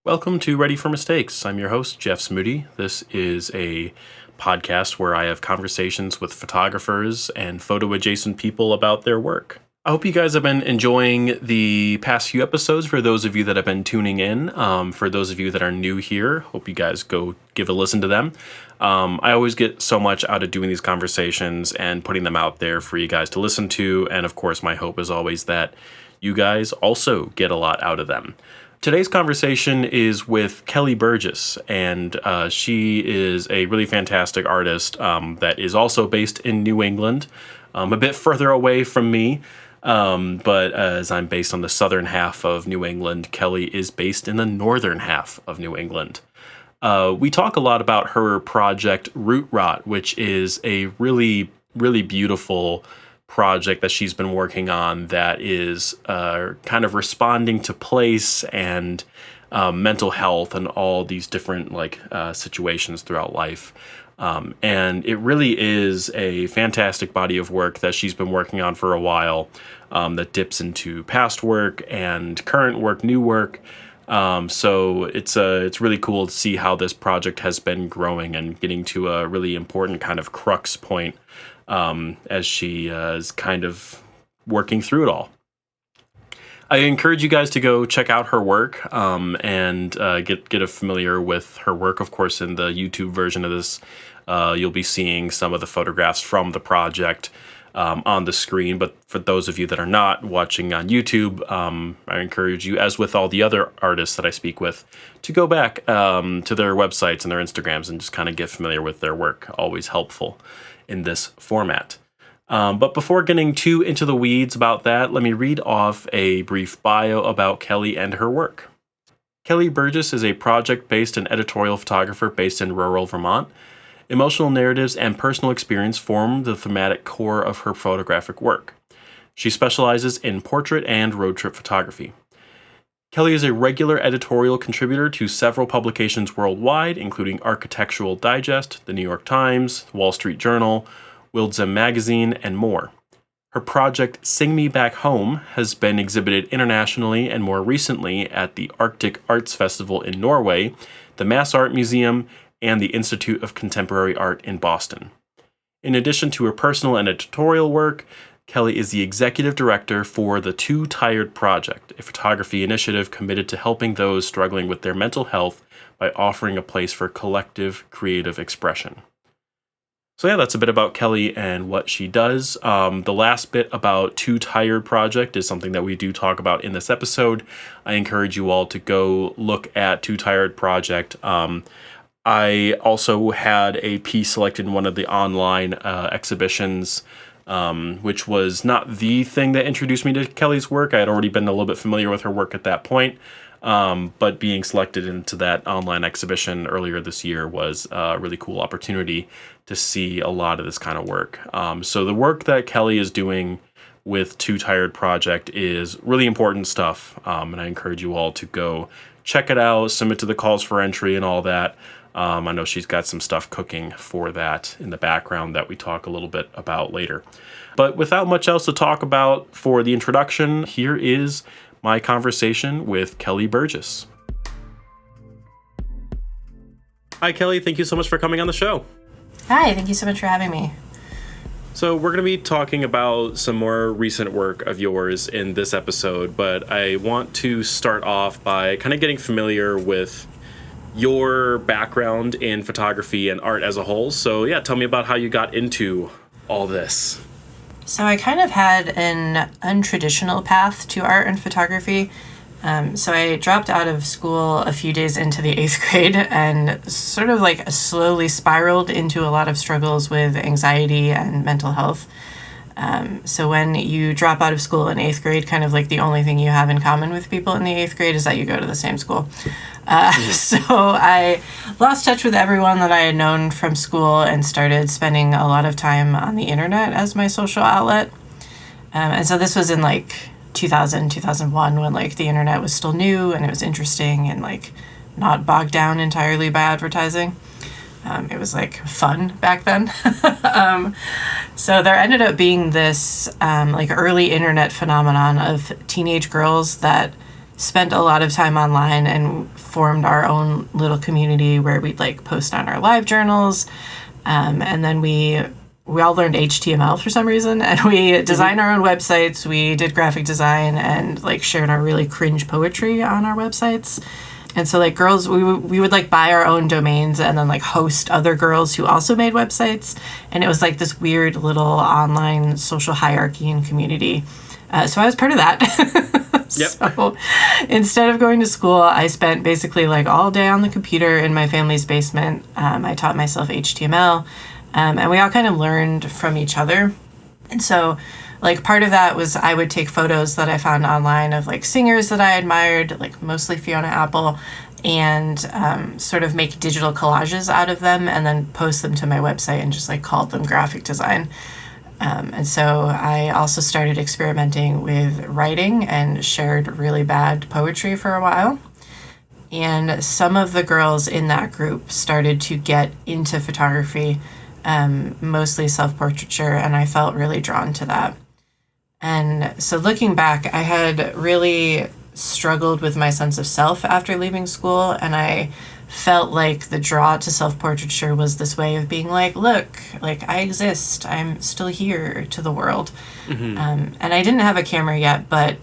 Welcome to Ready for Mistakes. I'm your host, Jeff Smoody. This is a podcast where I have conversations with photographers and photo-adjacent people about their work. I hope you guys have been enjoying the past few episodes. For those of you that have been tuning in, for those of you that are new here, hope you guys go give a listen to them. I always get so much out of doing these conversations and putting them out there for you guys to listen to. And of course, my hope is always that you guys also get a lot out of them. Today's conversation is with Kelly Burgess, and she is a really fantastic artist that is also based in New England, a bit further away from me, but as I'm based on the southern half of New England, Kelly is based in the northern half of New England. We talk a lot about her project Root Rot, which is a really, really beautiful project that she's been working on that is kind of responding to place and mental health and all these different situations throughout life. And it really is a fantastic body of work that she's been working on for a while, that dips into past work and current work, new work. So it's really cool to see how this project has been growing and getting to a really important kind of crux point as she is kind of working through it all. I encourage you guys to go check out her work and get familiar with her work. Of course, in the YouTube version of this, you'll be seeing some of the photographs from the project on the screen. But for those of you that are not watching on YouTube, I encourage you, as with all the other artists that I speak with, to go back to their websites and their Instagrams and just kind of get familiar with their work. Always helpful in this format. But before getting too into the weeds about that, let me read off a brief bio about Kelly and her work. Kelly Burgess is a project-based and editorial photographer based in rural Vermont. Emotional narratives and personal experience form the thematic core of her photographic work. She specializes in portrait and road trip photography. Kelly is a regular editorial contributor to several publications worldwide, including Architectural Digest, The New York Times, Wall Street Journal, Wildsam Magazine, and more. Her project, Sing Me Back Home, has been exhibited internationally and more recently at the Arctic Arts Festival in Norway, the MassArt Museum, and the Institute of Contemporary Art in Boston. In addition to her personal and editorial work, Kelly is the executive director for the Too Tired Project, a photography initiative committed to helping those struggling with their mental health by offering a place for collective creative expression. So yeah, that's a bit about Kelly and what she does. The last bit about Too Tired Project is something that we do talk about in this episode. I encourage you all to go look at Too Tired Project. I also had a piece selected in one of the online exhibitions, which was not the thing that introduced me to Kelly's work. I had already been a little bit familiar with her work at that point, but being selected into that online exhibition earlier this year was a really cool opportunity to see a lot of this kind of work. So the work that Kelly is doing with Too Tired Project is really important stuff, and I encourage you all to go check it out, submit to the calls for entry and all that. I know she's got some stuff cooking for that in the background that we talk a little bit about later. But without much else to talk about for the introduction, here is my conversation with Kelly Burgess. Hi, Kelly. Thank you so much for coming on the show. Hi, thank you so much for having me. So we're going to be talking about some more recent work of yours in this episode, but I want to start off by kind of getting familiar with your background in photography and art as a whole. So yeah, tell me about how you got into all this. So I kind of had an untraditional path to art and photography. So I dropped out of school a few days into the 8th grade and sort of slowly spiraled into a lot of struggles with anxiety and mental health. So when you drop out of school in 8th grade, kind of the only thing you have in common with people in the 8th grade is that you go to the same school. So I lost touch with everyone that I had known from school and started spending a lot of time on the internet as my social outlet. And so this was in 2000, 2001 when the internet was still new and it was interesting and not bogged down entirely by advertising. It was fun back then. So there ended up being this early internet phenomenon of teenage girls that spent a lot of time online and formed our own little community where we'd like post on our live journals. And then we all learned HTML for some reason, and we designed our own websites. We did graphic design and like shared our really cringe poetry on our websites. And so like girls, we would like buy our own domains and then like host other girls who also made websites. And it was like this weird little online social hierarchy and community. So I was part of that. Yep. So instead of going to school, I spent basically like all day on the computer in my family's basement. I taught myself HTML, and we all kind of learned from each other. And so like part of that was I would take photos that I found online of like singers that I admired, like mostly Fiona Apple, and sort of make digital collages out of them and then post them to my website and just like called them graphic design. And so I also started experimenting with writing and shared really bad poetry for a while. And some of the girls in that group started to get into photography, mostly self-portraiture, and I felt really drawn to that. And so looking back, I had really struggled with my sense of self after leaving school, and I felt like the draw to self-portraiture was this way of being like, look, like I exist, I'm still here to the world. And I didn't have a camera yet, but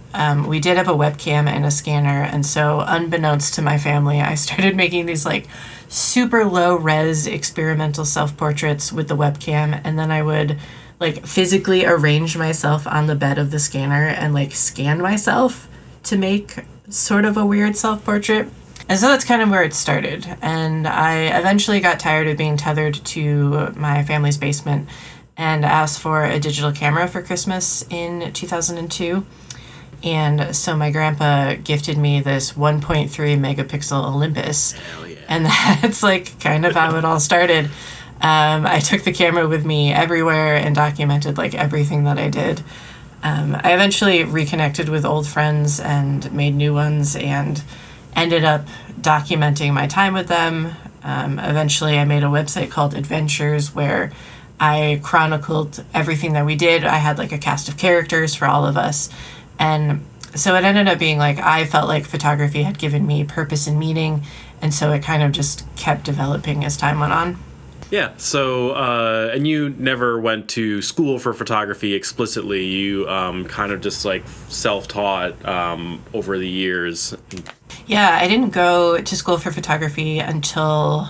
we did have a webcam and a scanner, and so unbeknownst to my family, I started making these like super low res experimental self-portraits with the webcam, and then I would like physically arrange myself on the bed of the scanner and like scan myself to make sort of a weird self-portrait. And so that's kind of where it started. And I eventually got tired of being tethered to my family's basement and asked for a digital camera for Christmas in 2002. And so my grandpa gifted me this 1.3 megapixel Olympus. Hell yeah. And that's like kind of how it all started. I took the camera with me everywhere and documented like everything that I did. I eventually reconnected with old friends and made new ones and ended up documenting my time with them. Eventually, I made a website called Adventures where I chronicled everything that we did. I had like a cast of characters for all of us. And so it ended up being like I felt like photography had given me purpose and meaning. And so it kind of just kept developing as time went on. Yeah. So, and you never went to school for photography explicitly. You kind of just like self-taught over the years. Yeah, I didn't go to school for photography until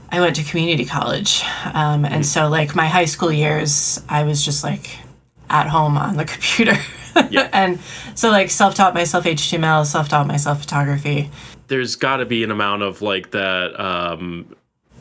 I went to community college. And so like my high school years, I was just like at home on the computer. Yeah. And so like self-taught myself HTML, self-taught myself photography. There's got to be an amount of like that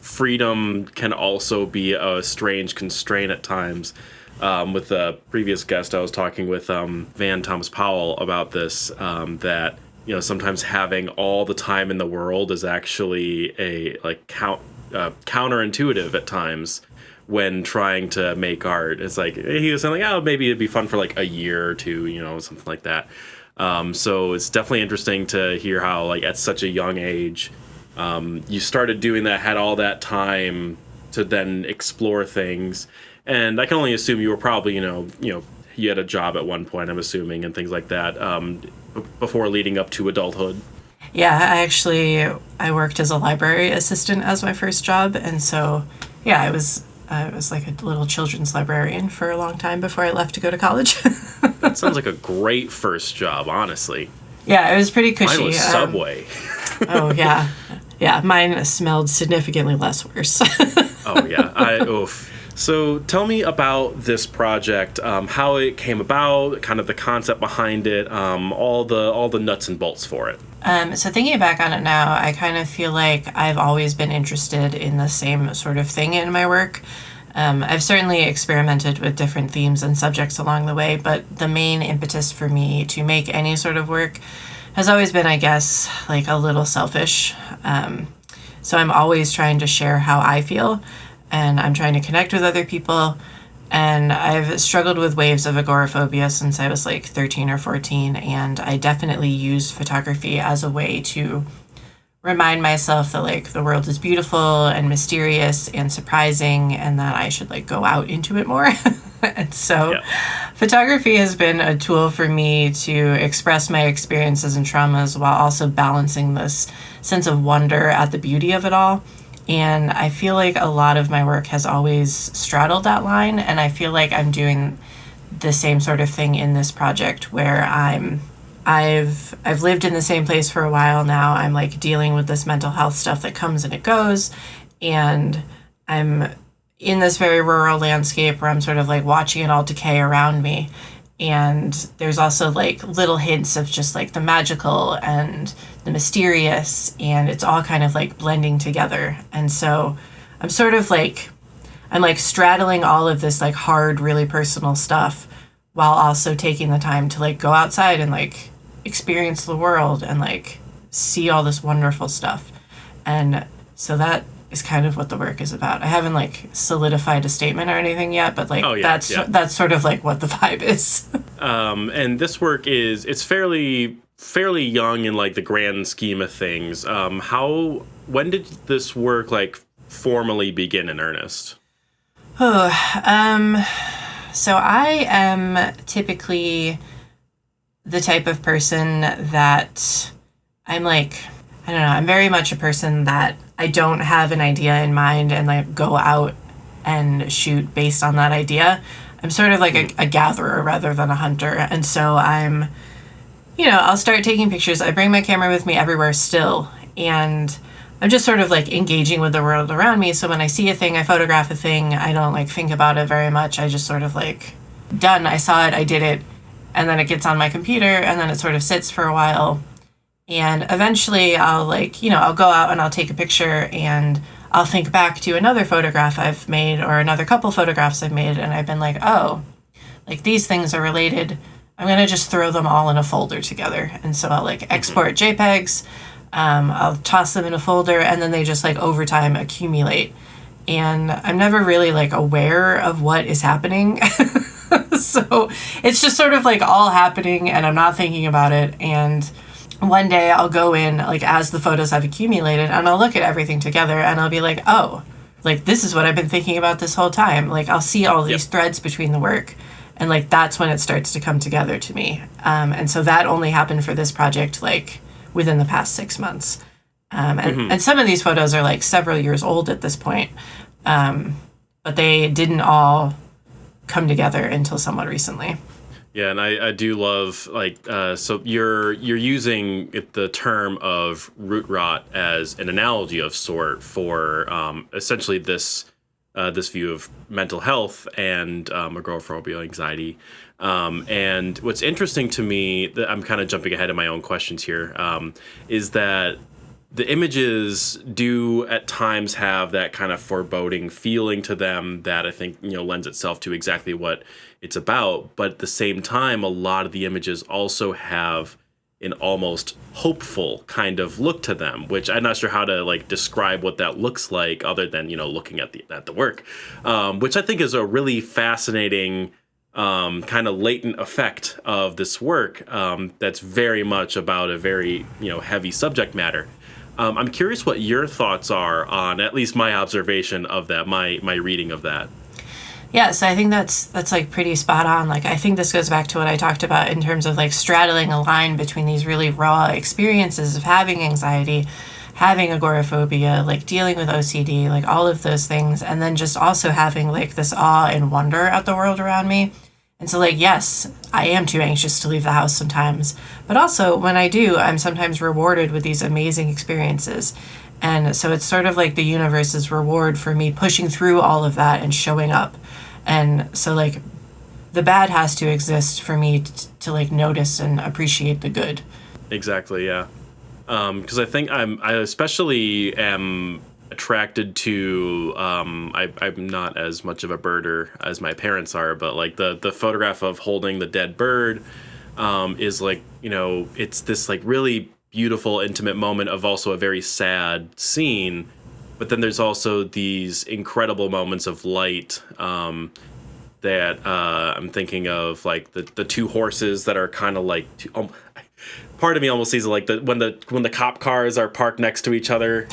freedom can also be a strange constraint at times. With the previous guest, I was talking with Van Thomas Powell about this, that you know sometimes having all the time in the world is actually a like counterintuitive at times when trying to make art. It's like he was saying like, oh, maybe it'd be fun for like a year or two, you know, something like that. So it's definitely interesting to hear how like at such a young age you started doing that, had all that time to then explore things. And I can only assume you were probably, you know, you had a job at one point, I'm assuming, and things like that before leading up to adulthood. Yeah, I worked as a library assistant as my first job. And so, yeah, I was like a little children's librarian for a long time before I left to go to college. That sounds like a great first job, honestly. Yeah, it was pretty cushy. Mine was Subway. Oh, yeah. Yeah, mine smelled significantly less worse. Oh, yeah. Oof. So tell me about this project, how it came about, kind of the concept behind it, all the nuts and bolts for it. So thinking back on it now, I kind of feel like I've always been interested in the same sort of thing in my work. I've certainly experimented with different themes and subjects along the way, but the main impetus for me to make any sort of work has always been, I guess, like a little selfish. So I'm always trying to share how I feel, and I'm trying to connect with other people. And I've struggled with waves of agoraphobia since I was like 13 or 14, and I definitely used photography as a way to remind myself that like the world is beautiful and mysterious and surprising, and that I should like go out into it more. And so photography has been a tool for me to express my experiences and traumas while also balancing this sense of wonder at the beauty of it all. And I feel like a lot of my work has always straddled that line, and I feel like I'm doing the same sort of thing in this project where I've lived in the same place for a while now. I'm like dealing with this mental health stuff that comes and it goes, and I'm in this very rural landscape where I'm sort of like watching it all decay around me. And there's also like little hints of just like the magical and the mysterious, and it's all kind of like blending together. And so I'm sort of like, I'm like straddling all of this like hard, really personal stuff while also taking the time to like go outside and like experience the world and like see all this wonderful stuff. And so that is kind of what the work is about. I haven't like solidified a statement or anything yet, but like that's sort of like what the vibe is. And this work it's fairly young in like the grand scheme of things. When did this work like formally begin in earnest? So I am typically the type of person that I'm like, I don't know, I'm very much a person that I don't have an idea in mind and like go out and shoot based on that idea. I'm sort of like a gatherer rather than a hunter. And so I'll start taking pictures. I bring my camera with me everywhere still. And I'm just sort of like engaging with the world around me. So when I see a thing, I photograph a thing. I don't like think about it very much. I just sort of like, done. I saw it. I did it. And then it gets on my computer and then it sort of sits for a while. And eventually I'll I'll go out and I'll take a picture and I'll think back to another photograph I've made or another couple photographs I've made. And I've been like, oh, like these things are related. I'm going to just throw them all in a folder together. And so I'll like export JPEGs. I'll toss them in a folder and then they just like over time accumulate. And I'm never really like aware of what is happening. So it's just sort of like all happening and I'm not thinking about it. And one day I'll go in like as the photos have accumulated and I'll look at everything together and I'll be like, oh, like this is what I've been thinking about this whole time. Like I'll see all these threads between the work and like that's when it starts to come together to me. And so that only happened for this project like within the past 6 months. And some of these photos are like several years old at this point. But they didn't all come together until somewhat recently. Yeah, and I do love like so you're using the term of root rot as an analogy of sort for essentially this view of mental health and agoraphobia, anxiety. And what's interesting to me, that I'm kind of jumping ahead of my own questions here, is that the images do at times have that kind of foreboding feeling to them that I think, lends itself to exactly what it's about. But at the same time, a lot of the images also have an almost hopeful kind of look to them, which I'm not sure how to like describe what that looks like other than, looking at the work, which I think is a really fascinating kind of latent effect of this work that's very much about a very, heavy subject matter. I'm curious what your thoughts are on at least my observation of that, my reading of that. Yeah, so I think that's like pretty spot on. Like I think this goes back to what I talked about in terms of like straddling a line between these really raw experiences of having anxiety, having agoraphobia, like dealing with OCD, like all of those things, and then just also having like this awe and wonder at the world around me. And so, like, yes, I am too anxious to leave the house sometimes. But also, when I do, I'm sometimes rewarded with these amazing experiences. And so it's sort of like the universe's reward for me pushing through all of that and showing up. And so, like, the bad has to exist for me to like, notice and appreciate the good. Exactly, yeah. Because I think I especially am attracted to I'm not as much of a birder as my parents are, but like the photograph of holding the dead bird is like, it's this like really beautiful intimate moment of also a very sad scene, but then there's also these incredible moments of light that I'm thinking of, like the two horses that are kind of like part of me almost sees it like when the cop cars are parked next to each other,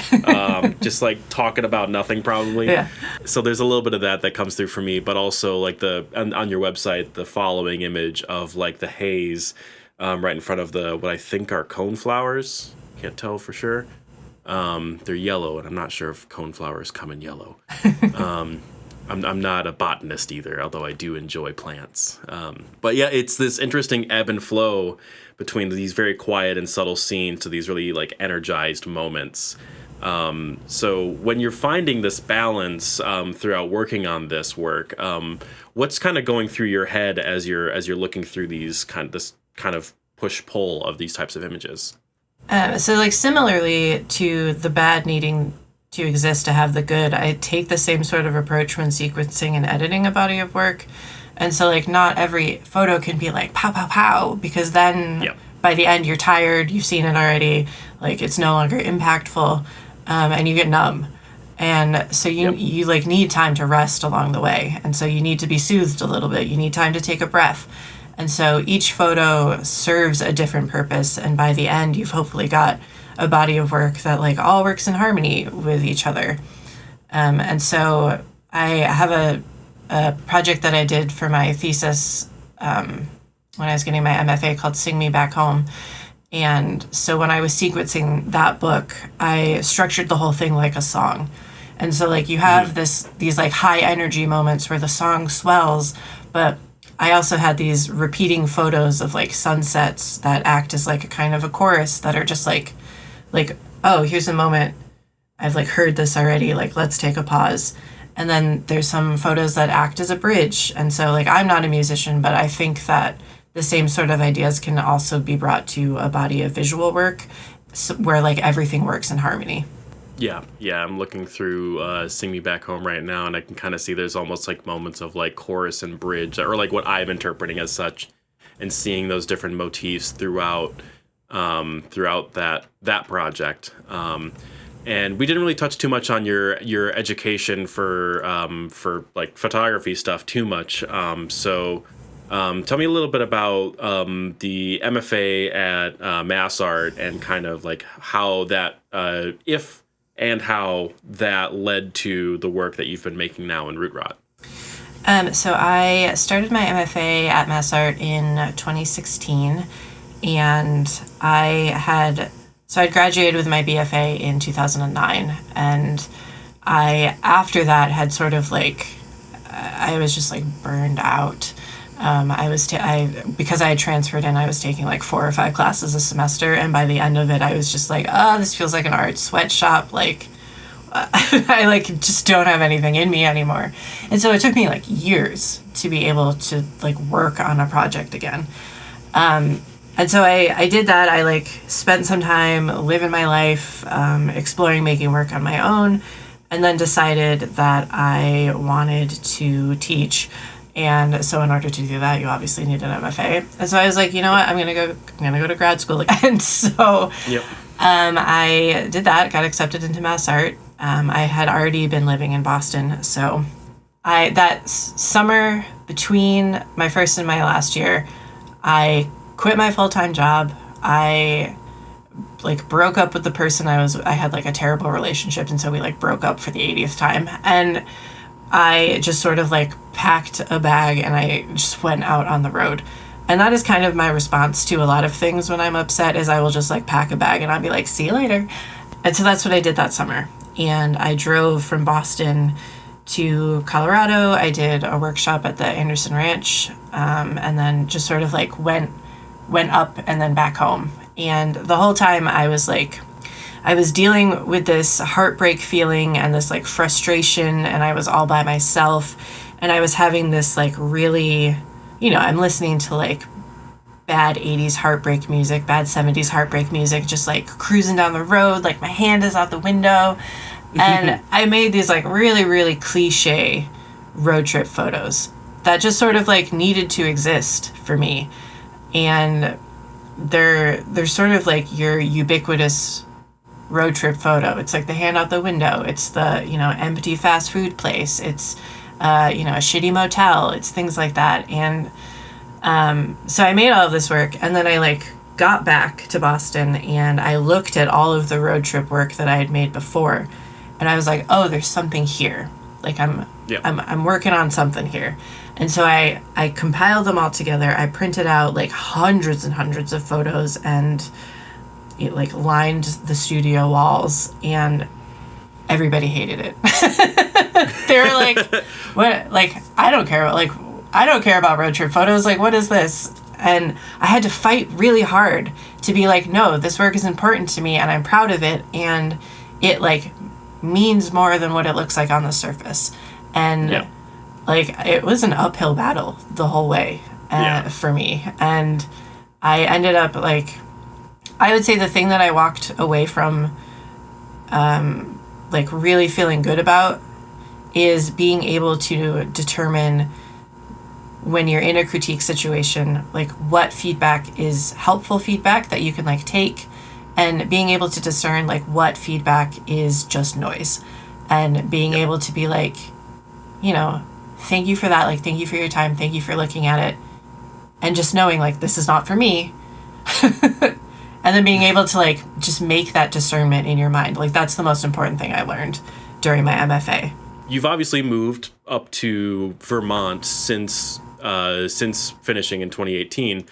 just like talking about nothing probably. Yeah. So there's a little bit of that comes through for me, but also like on your website, the following image of like the haze right in front of what I think are coneflowers. Can't tell for sure. They're yellow, and I'm not sure if coneflowers come in yellow. I'm not a botanist either, although I do enjoy plants. But yeah, it's this interesting ebb and flow between these very quiet and subtle scenes to these really like energized moments. So when you're finding this balance throughout working on this work, what's kind of going through your head as you're looking through this kind of push-pull of these types of images? So like similarly to the bad needing to exist to have the good, I take the same sort of approach when sequencing and editing a body of work. And so like not every photo can be like pow, pow, pow, because then by the end you're tired, you've seen it already, like it's no longer impactful, and you get numb. And so you like need time to rest along the way. And so you need to be soothed a little bit. You need time to take a breath. And so each photo serves a different purpose. And by the end, you've hopefully got a body of work that like all works in harmony with each other. And so I have a project that I did for my thesis when I was getting my MFA called Sing Me Back Home. And so when I was sequencing that book, I structured the whole thing like a song. And so like you have these like high energy moments where the song swells, but I also had these repeating photos of like sunsets that act as like a kind of a chorus that are just like, oh, here's a moment. I've like heard this already. Like, let's take a pause. And then there's some photos that act as a bridge. And so like, I'm not a musician, but I think that the same sort of ideas can also be brought to a body of visual work where like everything works in harmony. Yeah, I'm looking through Sing Me Back Home right now, and I can kind of see there's almost like moments of like chorus and bridge, or like what I'm interpreting as such, and seeing those different motifs throughout that project. And we didn't really touch too much on your education for like photography stuff too much. So tell me a little bit about the MFA at MassArt and kind of like how that how that led to the work that you've been making now in Root Rot. So I started my MFA at MassArt in 2016, and I'd graduated with my BFA in 2009, and after that had sort of like, I was just like burned out. Because I had transferred in, I was taking like 4 or 5 classes a semester, and by the end of it, I was just like, oh, this feels like an art sweatshop. Like, I like just don't have anything in me anymore. And so it took me like years to be able to like work on a project again. And so I did that. I like spent some time living my life, exploring making work on my own, and then decided that I wanted to teach. And so in order to do that, you obviously need an MFA. And so I was like, you know what, I'm gonna go to grad school again. So I did that, got accepted into MassArt. I had already been living in Boston. So that summer between my first and my last year, I quit my full-time job. I like broke up with the person I had like a terrible relationship. And so we like broke up for the 80th time. And I just sort of like packed a bag and I just went out on the road. And that is kind of my response to a lot of things when I'm upset, is I will just like pack a bag and I'll be like, see you later. And so that's what I did that summer. And I drove from Boston to Colorado. I did a workshop at the Anderson Ranch, and then just sort of like went up and then back home. And the whole time I was dealing with this heartbreak feeling and this like frustration, and I was all by myself, and I was having this like really, I'm listening to like bad 80s heartbreak music, bad 70s heartbreak music, just like cruising down the road, like my hand is out the window. And I made these like really, really cliche road trip photos that just sort of like needed to exist for me. And they're sort of like your ubiquitous road trip photo. It's like the hand out the window. It's the, empty fast food place. It's, a shitty motel. It's things like that. And so I made all of this work, and then I like got back to Boston and I looked at all of the road trip work that I had made before, and I was like, oh, there's something here. Like I'm working on something here. And so I compiled them all together. I printed out like hundreds and hundreds of photos, and it like lined the studio walls, and everybody hated it. They were like, what? Like, I don't care about road trip photos. Like, what is this? And I had to fight really hard to be like, no, this work is important to me and I'm proud of it. And it like means more than what it looks like on the surface. And like, it was an uphill battle the whole way for me. And I ended up like, I would say the thing that I walked away from, like really feeling good about is being able to determine when you're in a critique situation, like what feedback is helpful feedback that you can like take, and being able to discern like what feedback is just noise, and being able to be like, you know, thank you for that. Like, thank you for your time. Thank you for looking at it. And just knowing like, this is not for me. And then being able to like, just make that discernment in your mind. Like, that's the most important thing I learned during my MFA. You've obviously moved up to Vermont since finishing in 2018.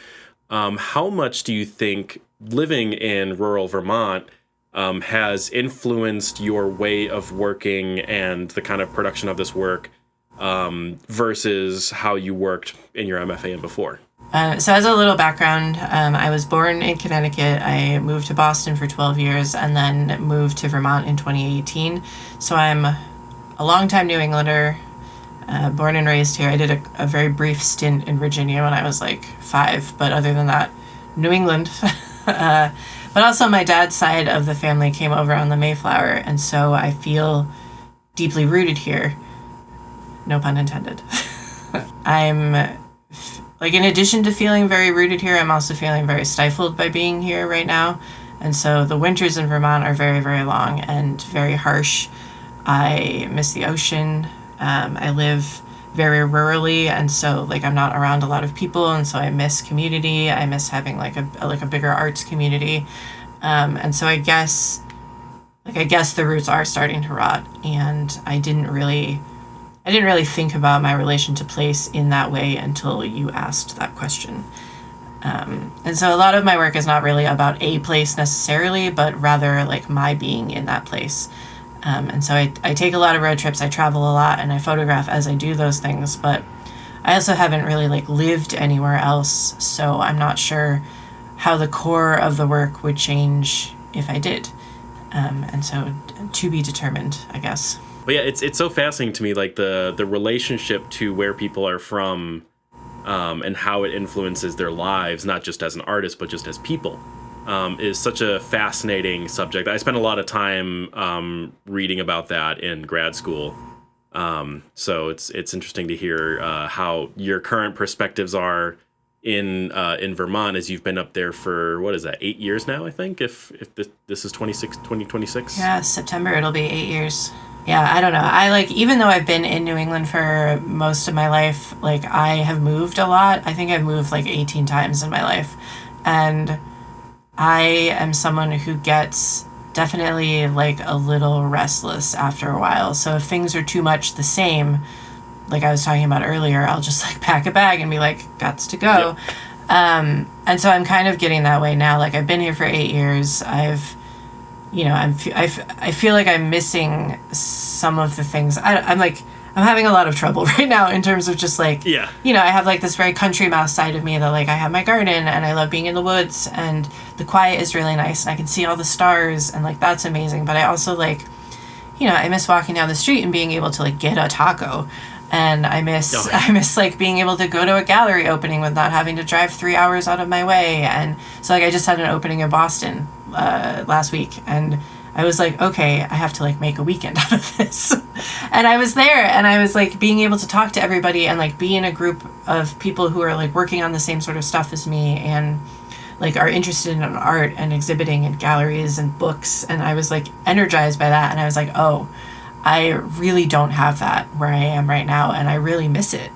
How much do you think living in rural Vermont has influenced your way of working and the kind of production of this work versus how you worked in your MFA and before? So as a little background, I was born in Connecticut. I moved to Boston for 12 years and then moved to Vermont in 2018. So I'm a longtime New Englander, born and raised here. I did a very brief stint in Virginia when I was like 5, but other than that, New England. But also my dad's side of the family came over on the Mayflower, and so I feel deeply rooted here. No pun intended. I'm... Like, in addition to feeling very rooted here, I'm also feeling very stifled by being here right now. And so the winters in Vermont are very, very long and very harsh. I miss the ocean. I live very rurally, and so, like, I'm not around a lot of people, and so I miss community. I miss having, like, a bigger arts community. And so I guess the roots are starting to rot, and I didn't really think about my relation to place in that way until you asked that question. And so a lot of my work is not really about a place necessarily, but rather like my being in that place. And so I take a lot of road trips, I travel a lot, and I photograph as I do those things, but I also haven't really like lived anywhere else, so I'm not sure how the core of the work would change if I did. And so to be determined, I guess. But yeah, it's so fascinating to me, like the relationship to where people are from, and how it influences their lives, not just as an artist, but just as people, is such a fascinating subject. I spent a lot of time reading about that in grad school. So it's interesting to hear how your current perspectives are in Vermont, as you've been up there for, what is that, 8 years now, I think, if this is 2026? Yeah, September, it'll be 8 years. Yeah, I don't know. I like, even though I've been in New England for most of my life, like I have moved a lot. I think I've moved like 18 times in my life. And I am someone who gets definitely like a little restless after a while. So if things are too much the same, like I was talking about earlier, I'll just like pack a bag and be like, gots to go. Yep. And so I'm kind of getting that way now. Like I've been here for 8 years. I feel like I'm missing some of the things. I'm having a lot of trouble right now in terms of just like, I have like this very country mouse side of me that like I have my garden and I love being in the woods and the quiet is really nice and I can see all the stars and like that's amazing. But I also like, I miss walking down the street and being able to like get a taco. And I miss like being able to go to a gallery opening with not having to drive 3 hours out of my way. And so like I just had an opening in Boston last week, and I was like, okay, I have to like make a weekend out of this. And I was there, and I was like being able to talk to everybody and like be in a group of people who are like working on the same sort of stuff as me and like are interested in art and exhibiting in galleries and books. And I was like energized by that, and I was like, oh, I really don't have that where I am right now, and I really miss it.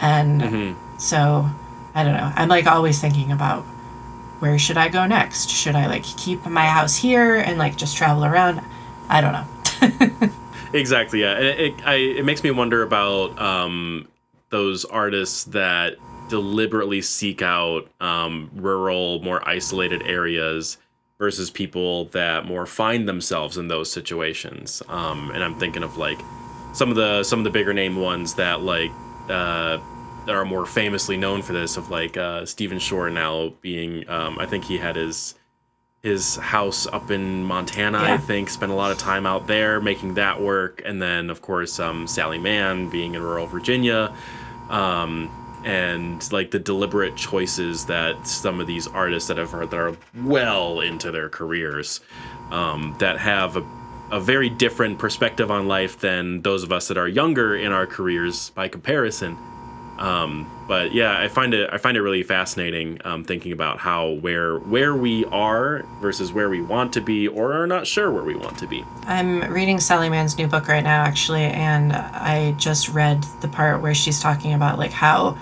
And so I don't know, I'm like always thinking about where should I go next? Should I like keep my house here and like just travel around? I don't know. Exactly. Yeah. It makes me wonder about those artists that deliberately seek out rural, more isolated areas versus people that more find themselves in those situations. And I'm thinking of like some of the bigger name ones that like that are more famously known for this, of like Stephen Shore now being I think he had his house up in Montana, Yeah. I think, spent a lot of time out there making that work. And then, of course, Sally Mann being in rural Virginia. And like the deliberate choices that some of these artists that are well into their careers, that have a very different perspective on life than those of us that are younger in our careers by comparison. But yeah, I find it really fascinating, thinking about how where we are versus where we want to be, or are not sure where we want to be. I'm reading Sally Mann's new book right now, actually, and I just read the part where she's talking about like how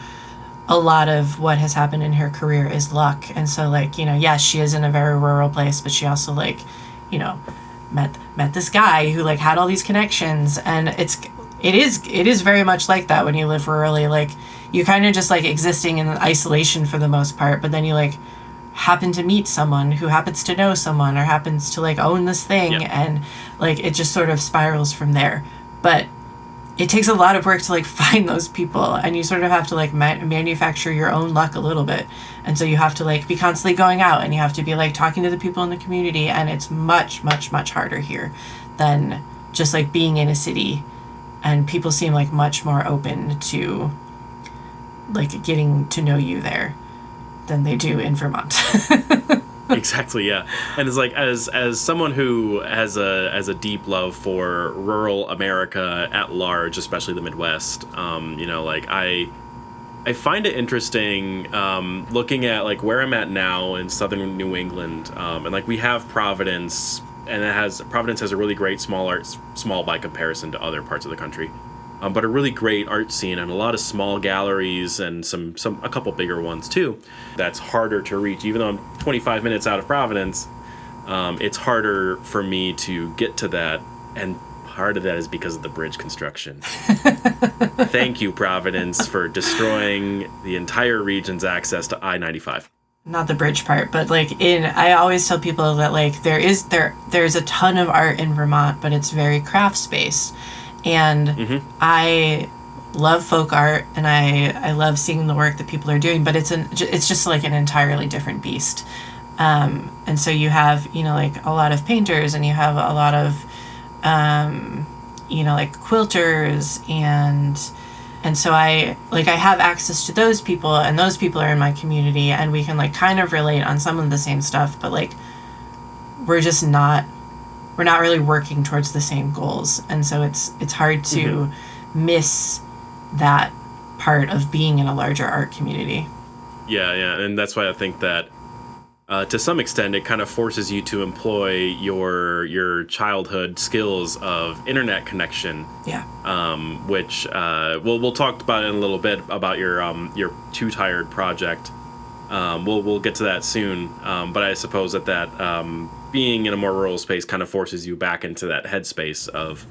a lot of what has happened in her career is luck. And so like, you know, yes, she is in a very rural place, but she also like, you know, met this guy who like had all these connections, and it is very much like that when you live rurally. Like you kind of just like existing in isolation for the most part, but then you like happen to meet someone who happens to know someone or happens to like own this thing. Yep. And like it just sort of spirals from there. But it takes a lot of work to like find those people, and you sort of have to like manufacture your own luck a little bit. And so you have to like be constantly going out, and you have to be like talking to the people in the community, and it's much harder here than just like being in a city. And people seem like much more open to like getting to know you there than they do in Vermont. Exactly, yeah. And it's like as someone who has a deep love for rural America at large, especially the Midwest, you know, like I find it interesting looking at like where I'm at now in southern New England, and like we have Providence, and Providence has a really great small by comparison to other parts of the country, but a really great art scene and a lot of small galleries and a couple bigger ones too. That's harder to reach. Even though I'm 25 minutes out of Providence, it's harder for me to get to that, and part of that is because of the bridge construction. Thank you, Providence, for destroying the entire region's access to I-95. Not the bridge part, but like I always tell people that like there's a ton of art in Vermont, but it's very crafts based. And I love folk art, and I love seeing the work that people are doing, but it's just like an entirely different beast. And so you have, you know, like a lot of painters, and you have a lot of, you know, like quilters, and so I have access to those people, and those people are in my community, and we can like kind of relate on some of the same stuff, but like we're not really working towards the same goals. And so it's hard to miss that part of being in a larger art community. Yeah, and that's why I think that to some extent it kind of forces you to employ your childhood skills of internet connection. Yeah. Which we'll talk about in a little bit about your Too Tired project. We'll get to that soon. But I suppose that being in a more rural space kind of forces you back into that headspace of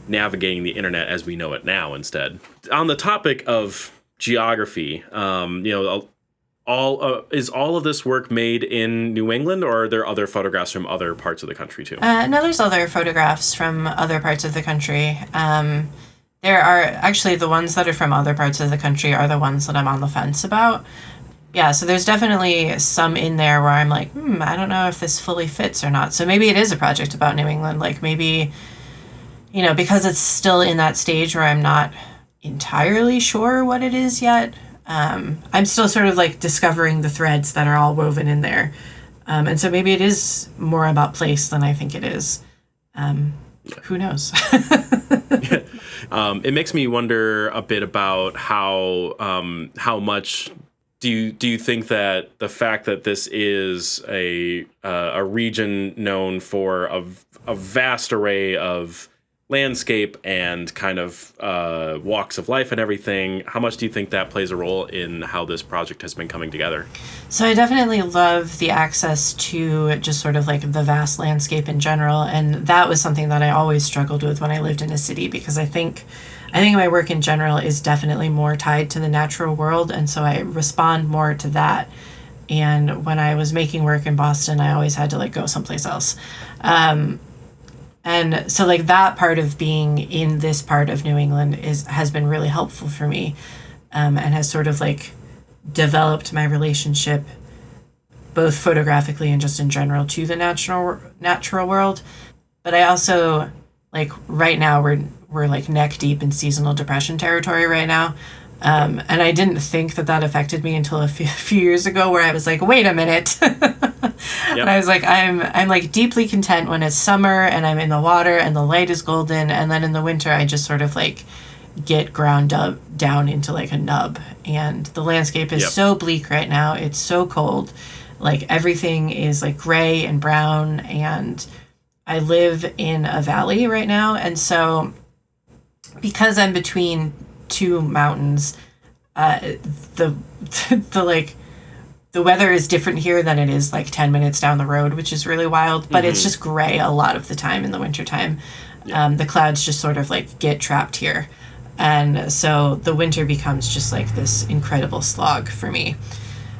navigating the internet as we know it now instead. On the topic of geography, you know, is all of this work made in New England, or are there other photographs from other parts of the country too? No, there's other photographs from other parts of the country. There are actually the ones that are from other parts of the country are the ones that I'm on the fence about. Yeah, so there's definitely some in there where I'm like, I don't know if this fully fits or not. So maybe it is a project about New England. Like maybe, you know, because it's still in that stage where I'm not entirely sure what it is yet. I'm still sort of like discovering the threads that are all woven in there. And so maybe it is more about place than I think it is. Who knows? It makes me wonder a bit about how much do you think that the fact that this is a region known for a vast array of landscape and kind of walks of life and everything. How much do you think that plays a role in how this project has been coming together? So I definitely love the access to just sort of like the vast landscape in general. And that was something that I always struggled with when I lived in a city, because I think my work in general is definitely more tied to the natural world. And so I respond more to that. And when I was making work in Boston, I always had to like go someplace else. And so like that part of being in this part of New England has been really helpful for me, and has sort of like developed my relationship both photographically and just in general to the natural world. But I also, like, right now we're like neck deep in seasonal depression territory right now. And I didn't think that affected me until a few years ago, where I was like, wait a minute. Yep. And I was like, I'm like deeply content when it's summer and I'm in the water and the light is golden. And then in the winter, I just sort of like get ground up down into like a nub. And the landscape is so bleak right now. It's so cold. Like everything is like gray and brown. And I live in a valley right now. And so because I'm between two mountains, the weather is different here than it is like 10 minutes down the road, which is really wild, but it's just gray a lot of the time in the wintertime. The clouds just sort of like get trapped here. And so the winter becomes just like this incredible slog for me.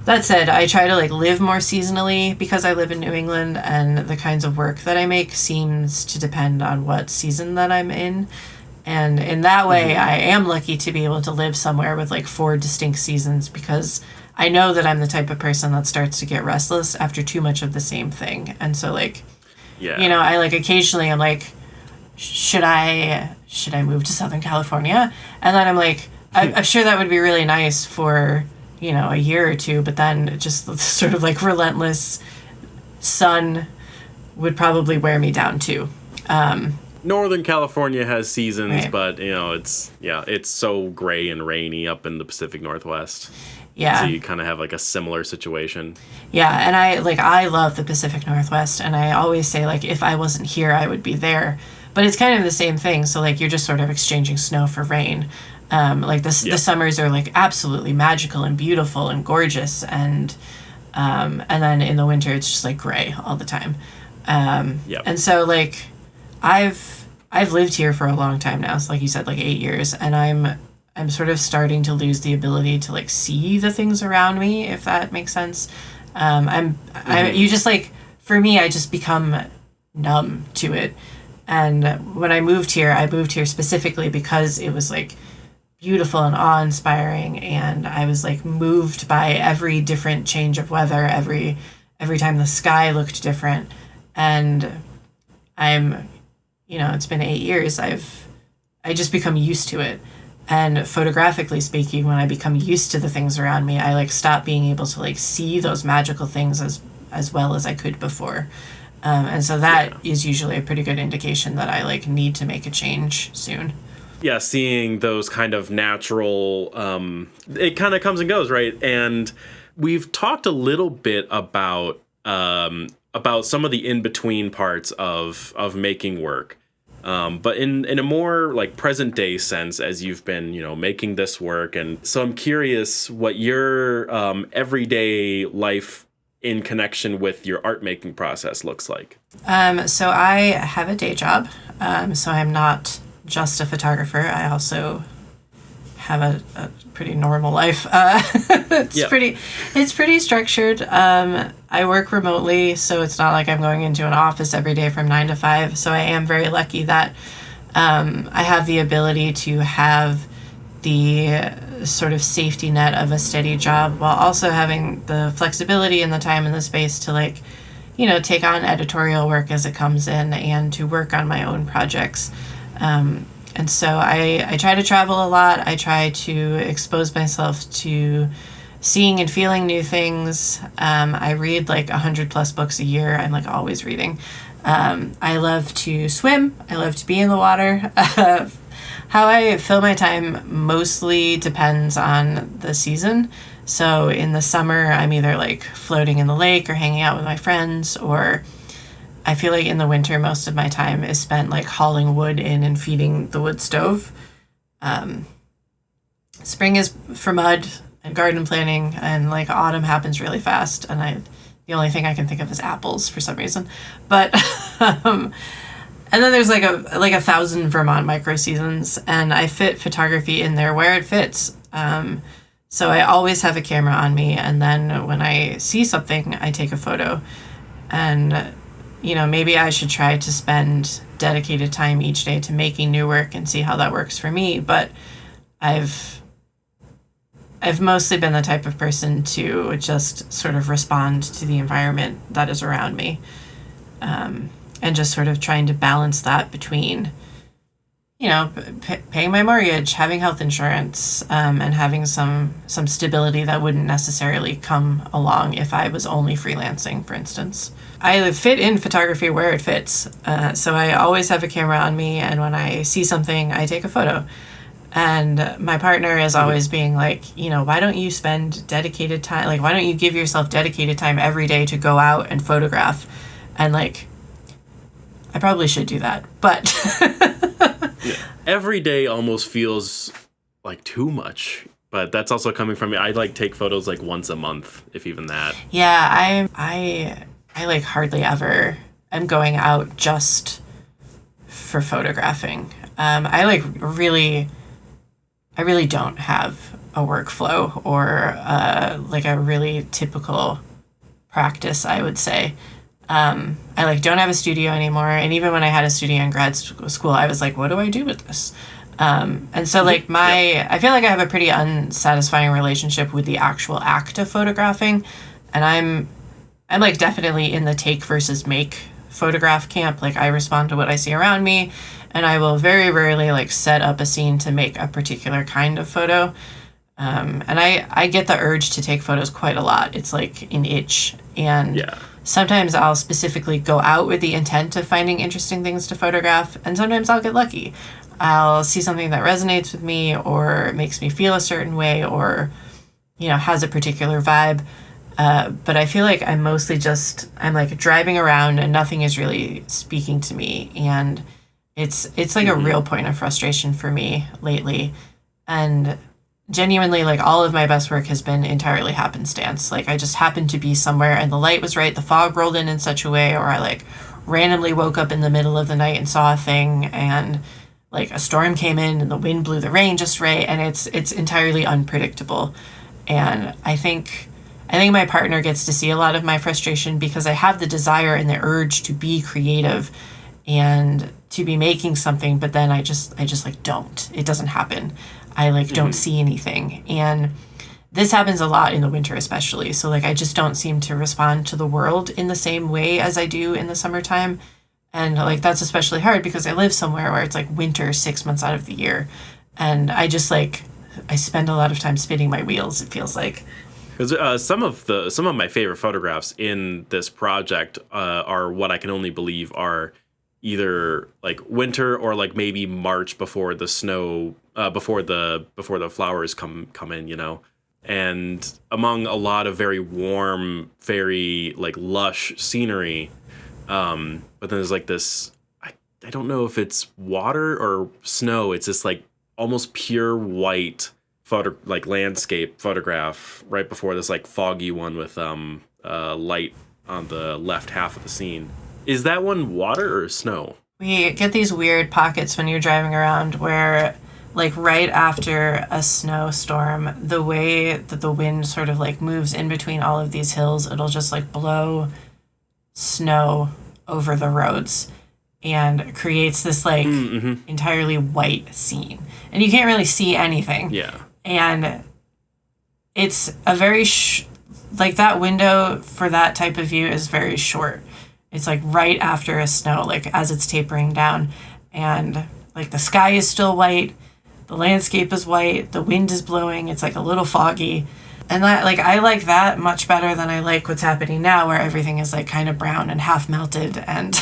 That said, I try to like live more seasonally because I live in New England, and the kinds of work that I make seems to depend on what season that I'm in. And in that way, I am lucky to be able to live somewhere with like 4 distinct seasons, because I know that I'm the type of person that starts to get restless after too much of the same thing. And so like, you know, I like occasionally I'm like, should I move to Southern California? And then I'm like, I'm sure that would be really nice for, you know, a year or two, but then just sort of like relentless sun would probably wear me down too. Northern California has seasons, right, but you know, it's so gray and rainy up in the Pacific Northwest. Yeah. So you kind of have like a similar situation. Yeah, and I love the Pacific Northwest, and I always say like if I wasn't here, I would be there. But it's kind of the same thing. So like you're just sort of exchanging snow for rain. The summers are like absolutely magical and beautiful and gorgeous, and then in the winter it's just like gray all the time. And so like I've lived here for a long time now. So like you said, like 8 years, and I'm sort of starting to lose the ability to like see the things around me, if that makes sense. You just like, for me, I just become numb to it. And when I moved here specifically because it was like beautiful and awe-inspiring, and I was like moved by every different change of weather, every time the sky looked different. And it's been 8 years. I just become used to it. And photographically speaking, when I become used to the things around me, I like stop being able to like see those magical things as well as I could before. And so that is usually a pretty good indication that I like need to make a change soon. Yeah, seeing those kind of natural, it kind of comes and goes, right? And we've talked a little bit about some of the in-between parts of making work. But in a more like present day sense, as you've been, making this work. And so I'm curious what your everyday life in connection with your art making process looks like. So I have a day job. So I'm not just a photographer. I also have a pretty normal life. It's pretty structured. I work remotely, so it's not like I'm going into an office every day from 9 to 5. So I am very lucky that I have the ability to have the sort of safety net of a steady job while also having the flexibility and the time and the space to like, take on editorial work as it comes in and to work on my own projects. And so I try to travel a lot. I try to expose myself to seeing and feeling new things. I read like 100+ books a year. I'm like always reading. I love to swim. I love to be in the water. How I fill my time mostly depends on the season. So in the summer, I'm either like floating in the lake or hanging out with my friends, or I feel like in the winter, most of my time is spent like hauling wood in and feeding the wood stove. Spring is for mud and garden planting, and like autumn happens really fast. And the only thing I can think of is apples for some reason. But and then there's like a 1,000 Vermont micro seasons, and I fit photography in there where it fits. So I always have a camera on me, and then when I see something, I take a photo. And maybe I should try to spend dedicated time each day to making new work and see how that works for me. But I've mostly been the type of person to just sort of respond to the environment that is around me, and just sort of trying to balance that between, paying my mortgage, having health insurance, and having some stability that wouldn't necessarily come along if I was only freelancing, for instance. I fit in photography where it fits, so I always have a camera on me, and when I see something, I take a photo. And my partner is always being like, why don't you spend dedicated time? Like, why don't you give yourself dedicated time every day to go out and photograph? And like, I probably should do that, but yeah. Every day almost feels like too much, but that's also coming from me. I like take photos like once a month, if even that. Yeah, I like hardly ever am going out just for photographing. I really don't have a workflow or like a really typical practice, I would say. I don't have a studio anymore, and even when I had a studio in grad school, I was like, what do I do with this? And so like I feel like I have a pretty unsatisfying relationship with the actual act of photographing, and I'm like definitely in the take versus make photograph camp. Like, I respond to what I see around me, and I will very rarely like set up a scene to make a particular kind of photo. And I get the urge to take photos quite a lot. It's like an itch. And sometimes I'll specifically go out with the intent of finding interesting things to photograph, and sometimes I'll get lucky. I'll see something that resonates with me or makes me feel a certain way, or has a particular vibe. But I feel like I'm like driving around and nothing is really speaking to me, and it's like a real point of frustration for me lately. And genuinely, like, all of my best work has been entirely happenstance. Like, I just happened to be somewhere and the light was right, the fog rolled in such a way, or I like randomly woke up in the middle of the night and saw a thing, and like a storm came in and the wind blew the rain just right, and it's entirely unpredictable. And I think my partner gets to see a lot of my frustration because I have the desire and the urge to be creative and to be making something, but then I just like don't. It doesn't happen. I like don't see anything. And this happens a lot in the winter especially. So like I just don't seem to respond to the world in the same way as I do in the summertime. And like that's especially hard because I live somewhere where it's like winter 6 months out of the year. And I just like I spend a lot of time spinning my wheels, it feels like. Because some of my favorite photographs in this project are what I can only believe are either like winter or like maybe March before the snow, before the flowers come in, and among a lot of very warm, very like lush scenery. But then there's like this, I don't know if it's water or snow. It's this like almost pure white landscape photograph right before this like foggy one with light on the left half of the scene. Is that one water or snow? We get these weird pockets when you're driving around where like right after a snowstorm, the way that the wind sort of like moves in between all of these hills, it'll just like blow snow over the roads and creates this like entirely white scene. And you can't really see anything. Yeah. And it's a very, like that window for that type of view is very short. It's like right after a snow, like as it's tapering down. And like the sky is still white, the landscape is white, the wind is blowing, it's like a little foggy. And that, like, I like that much better than I like what's happening now where everything is like kind of brown and half melted and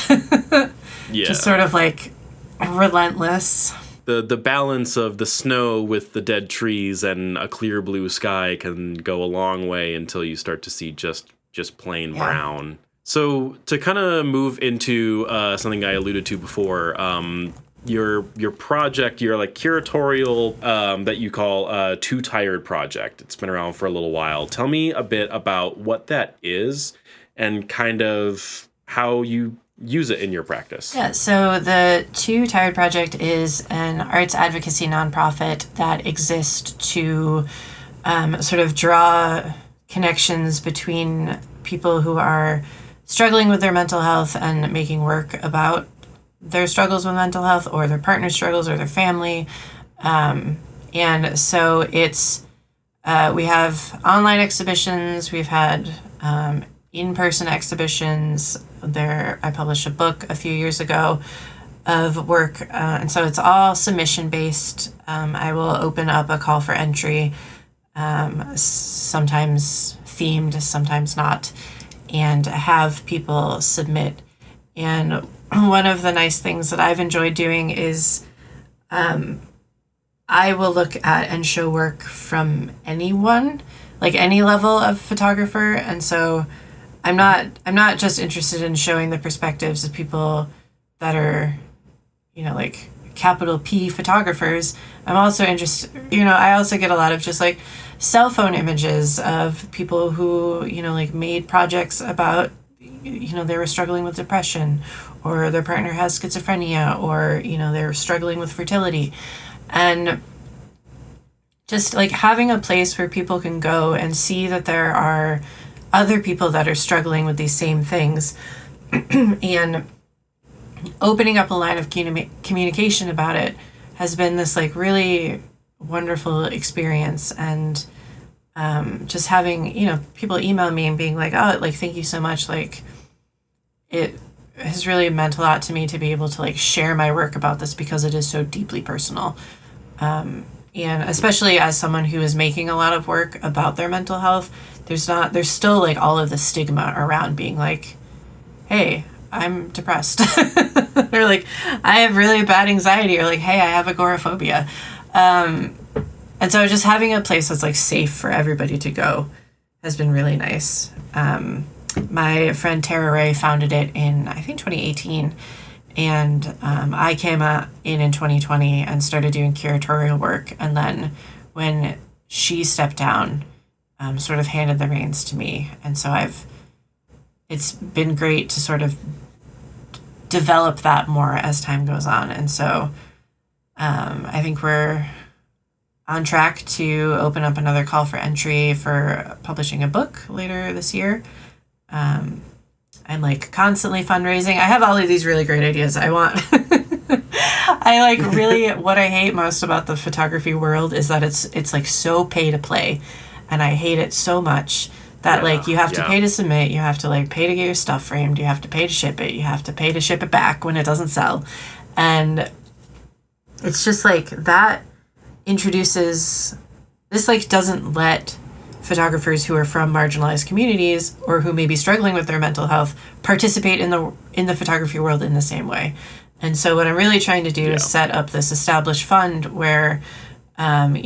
just sort of like relentless. The balance of the snow with the dead trees and a clear blue sky can go a long way until you start to see just plain brown. So to kind of move into something I alluded to before, your project, your like curatorial that you call Too Tired Project. It's been around for a little while. Tell me a bit about what that is and kind of how you use it in your practice. Yeah, so the Too Tired Project is an arts advocacy nonprofit that exists to sort of draw connections between people who are struggling with their mental health and making work about their struggles with mental health or their partner struggles or their family. And so it's, we have online exhibitions, we've had in-person exhibitions. I published a book a few years ago of work, and so it's all submission-based. I will open up a call for entry, sometimes themed, sometimes not, and have people submit. And one of the nice things that I've enjoyed doing is I will look at and show work from anyone, like any level of photographer. And so I'm not just interested in showing the perspectives of people that are, like capital P photographers. I'm also interested, I also get a lot of just like cell phone images of people who, like made projects about, they were struggling with depression, or their partner has schizophrenia, or, they're struggling with fertility. And just like having a place where people can go and see that there are other people that are struggling with these same things and opening up a line of communication about it has been this like really wonderful experience. And just having, people email me and being like, oh, like, thank you so much. Like, it has really meant a lot to me to be able to like share my work about this because it is so deeply personal. And especially as someone who is making a lot of work about their mental health, there's still like all of the stigma around being like, hey, I'm depressed. Or like, I have really bad anxiety, or like, hey, I have agoraphobia. And so just having a place that's like safe for everybody to go has been really nice. My friend Tara Ray founded it in, I think, 2018. And I came in 2020 and started doing curatorial work. And then when she stepped down, sort of handed the reins to me. And so it's been great to sort of develop that more as time goes on. And so I think we're on track to open up another call for entry for publishing a book later this year. I'm like constantly fundraising. I have all of these really great ideas. I like really, what I hate most about the photography world is that it's like so pay to play. And I hate it so much that like you have to pay to submit, you have to like pay to get your stuff framed, you have to pay to ship it, you have to pay to ship it back when it doesn't sell. And it's just like that introduces, this like doesn't let photographers who are from marginalized communities or who may be struggling with their mental health participate in the photography world in the same way. And so what I'm really trying to do is set up this established fund where I'm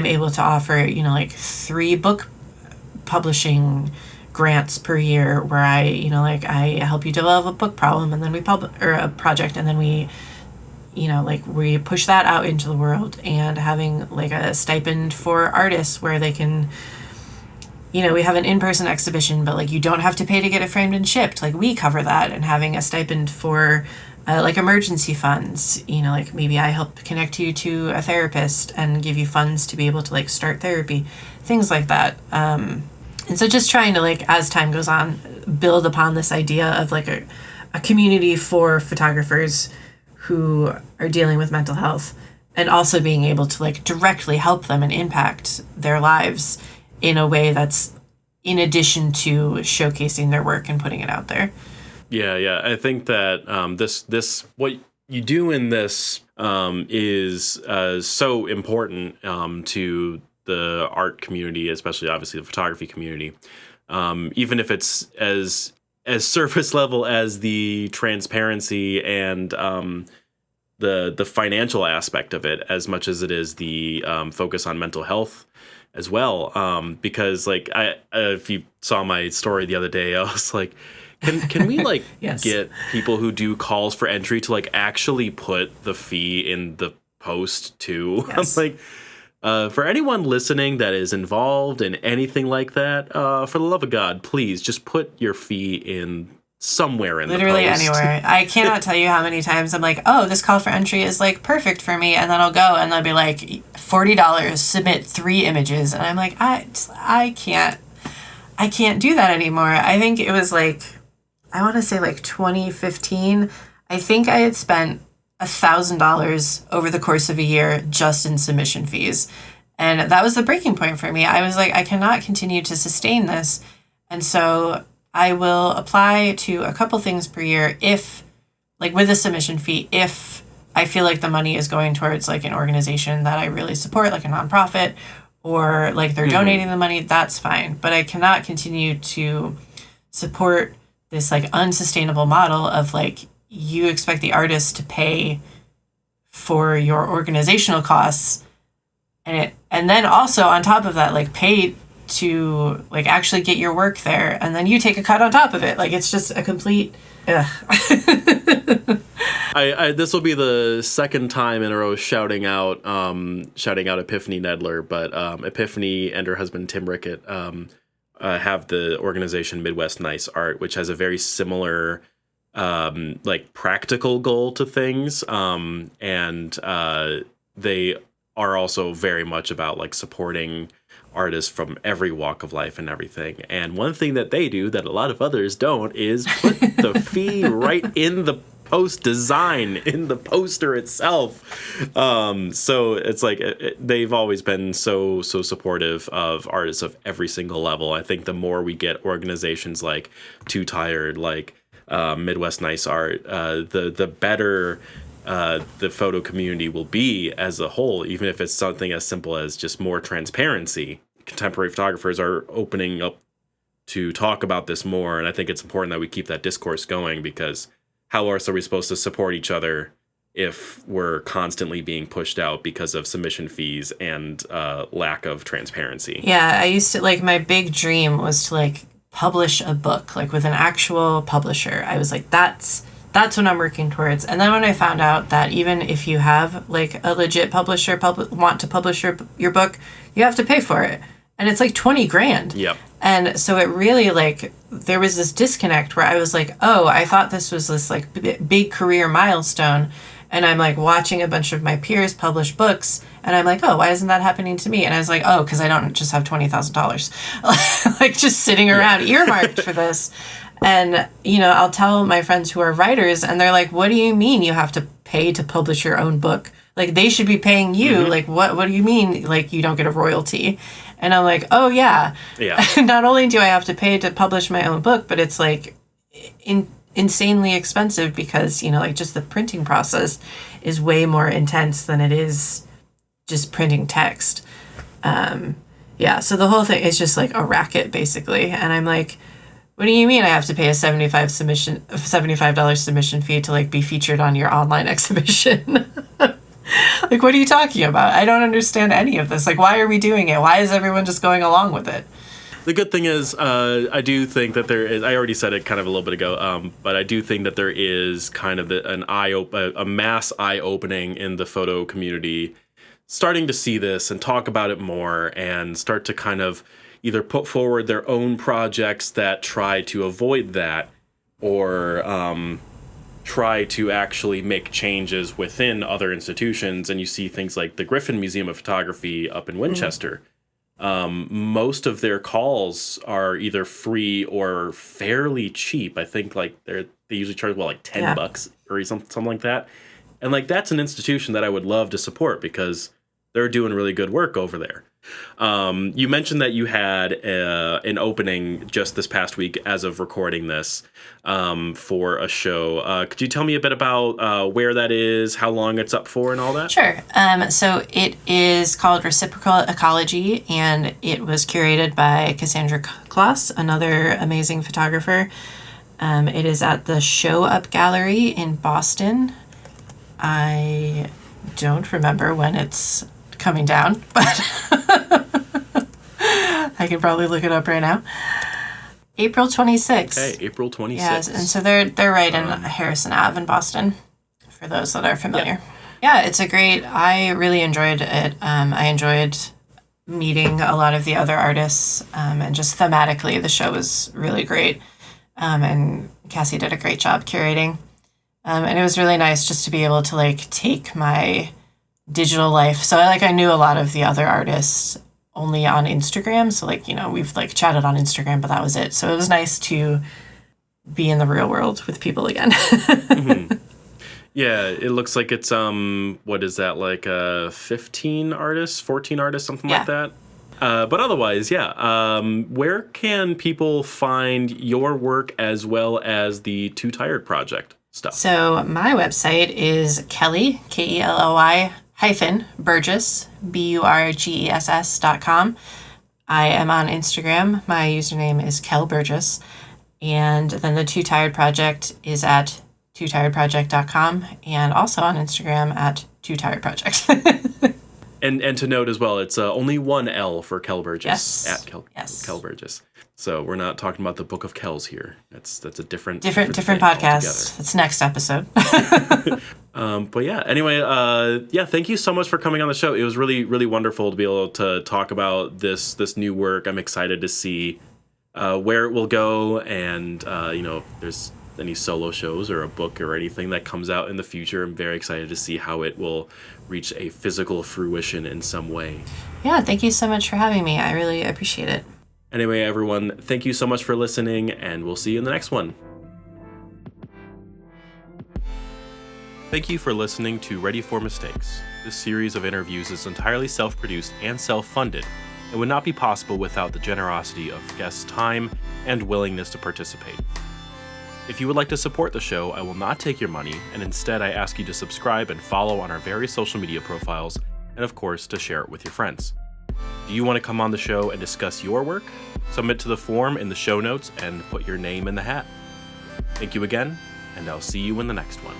able to offer, like 3 book publishing grants per year where I help you develop a book problem, and then we or a project, and then we push that out into the world, and having like a stipend for artists where they can, we have an in-person exhibition, but like you don't have to pay to get it framed and shipped. Like we cover that, and having a stipend for like emergency funds, like maybe I help connect you to a therapist and give you funds to be able to like start therapy, things like that. And so just trying to like, as time goes on, build upon this idea of like a community for photographers who are dealing with mental health, and also being able to like directly help them and impact their lives in a way that's in addition to showcasing their work and putting it out there. Yeah. I think that this what you do in this is so important to the art community, especially obviously the photography community. Even if it's as surface level as the transparency and the financial aspect of it, as much as it is the focus on mental health as well. Because like if you saw my story the other day, I was like, Can we like Yes. get people who do calls for entry to like actually put the fee in the post too? Yes. I'm like, for anyone listening that is involved in anything like that, for the love of God, please just put your fee in somewhere in Literally the post. anywhere. I cannot tell you how many times I'm like, oh, this call for entry is like perfect for me, and then I'll go and they'll be like $40, submit 3 images, and I'm like, I can't do that anymore. I think it was like, I want to say like 2015. I think I had spent $1,000 over the course of a year just in submission fees. And that was the breaking point for me. I was like, I cannot continue to sustain this. And so I will apply to a couple things per year if, like with a submission fee, if I feel like the money is going towards like an organization that I really support, like a nonprofit, or like they're donating the money, that's fine. But I cannot continue to support this like unsustainable model of like, you expect the artist to pay for your organizational costs, and then also on top of that, like pay to like actually get your work there, and then you take a cut on top of it. Like it's just a complete ugh. I this will be the second time in a row shouting out Epiphany Nedler, but Epiphany and her husband Tim Rickett have the organization Midwest Nice Art, which has a very similar like practical goal to things, and they are also very much about like supporting artists from every walk of life and everything. And one thing that they do that a lot of others don't is put the fee right in the post design, in the poster itself. So it's like they've always been so supportive of artists of every single level. I think the more we get organizations like Too Tired, like Midwest Nice Art, the better the photo community will be as a whole, even if it's something as simple as just more transparency. Contemporary photographers are opening up to talk about this more, and I think it's important that we keep that discourse going, because how else are we supposed to support each other if we're constantly being pushed out because of submission fees and lack of transparency? Yeah, I used to, like, my big dream was to like publish a book, like with an actual publisher. I was like, that's what I'm working towards. And then when I found out that even if you have like a legit publisher want to publish your book, you have to pay for it. And it's like $20,000. Yep. And so it really like, there was this disconnect where I was like, oh, I thought this was this like big career milestone. And I'm like watching a bunch of my peers publish books, and I'm like, oh, why isn't that happening to me? And I was like, oh, because I don't just have $20,000 like just sitting around earmarked for this. And, you know, I'll tell my friends who are writers, and they're like, what do you mean you have to pay to publish your own book? Like, they should be paying you. Mm-hmm. Like, what do you mean, like, you don't get a royalty? And I'm like, oh, yeah. Not only do I have to pay to publish my own book, but it's, like, insanely expensive because, you know, like, just the printing process is way more intense than it is just printing text. So the whole thing is just, like, a racket, basically. And I'm like, what do you mean I have to pay a $75 submission fee to like be featured on your online exhibition? Like, what are you talking about? I don't understand any of this. Like, why are we doing it? Why is everyone just going along with it? The good thing is, I do think that there is, I already said it kind of a little bit ago, but I do think that there is kind of a mass eye-opening in the photo community, starting to see this and talk about it more and start to kind of either put forward their own projects that try to avoid that, or try to actually make changes within other institutions. And you see things like the Griffin Museum of Photography up in Winchester. Most of their calls are either free or fairly cheap. I think like they usually charge like $10 or something like that. And like that's an institution that I would love to support because they're doing really good work over there. You mentioned that you had an opening just this past week as of recording this for a show. Could you tell me a bit about where that is, how long it's up for, and all that? Sure. So it is called Reciprocal Ecology, and it was curated by Cassandra Kloss, another amazing photographer. It is at the Show Up Gallery in Boston. I don't remember when it's coming down, but I can probably look it up right now. April 26th. Okay, April 26th. Yes, and so they're right in Harrison Ave in Boston, for those that are familiar. Yeah, it's I really enjoyed it. I enjoyed meeting a lot of the other artists, and just thematically, the show was really great. And Cassie did a great job curating. And it was really nice just to be able to like take my digital life. So I knew a lot of the other artists only on Instagram. So like, we've like chatted on Instagram, but that was it. So it was nice to be in the real world with people again. Mm-hmm. Yeah, it looks like it's, what is that, like 15 artists, 14 artists, something like that? But otherwise, where can people find your work as well as the Too Tired Project stuff? So my website is Kelly, Kelly -Burgess, BURGESS.com. I am on Instagram. My username is Kel Burgess. And then the Too Tired Project is at tootiredproject.com and also on Instagram at Too Tired Project. And to note as well, it's only one L for Kel Burgess. Yes. At Kel Burgess. So we're not talking about the Book of Kells here. That's a different podcast. That's next episode. But yeah, anyway, thank you so much for coming on the show. It was really, really wonderful to be able to talk about this new work. I'm excited to see where it will go, and if there's any solo shows or a book or anything that comes out in the future. I'm very excited to see how it will reach a physical fruition in some way. Yeah, thank you so much for having me. I really appreciate it. Anyway, everyone, thank you so much for listening, and we'll see you in the next one. Thank you for listening to Ready for Mistakes. This series of interviews is entirely self-produced and self-funded, and would not be possible without the generosity of guests' time and willingness to participate. If you would like to support the show, I will not take your money, and instead I ask you to subscribe and follow on our various social media profiles, and of course, to share it with your friends. Do you want to come on the show and discuss your work? Submit to the form in the show notes and put your name in the hat. Thank you again, and I'll see you in the next one.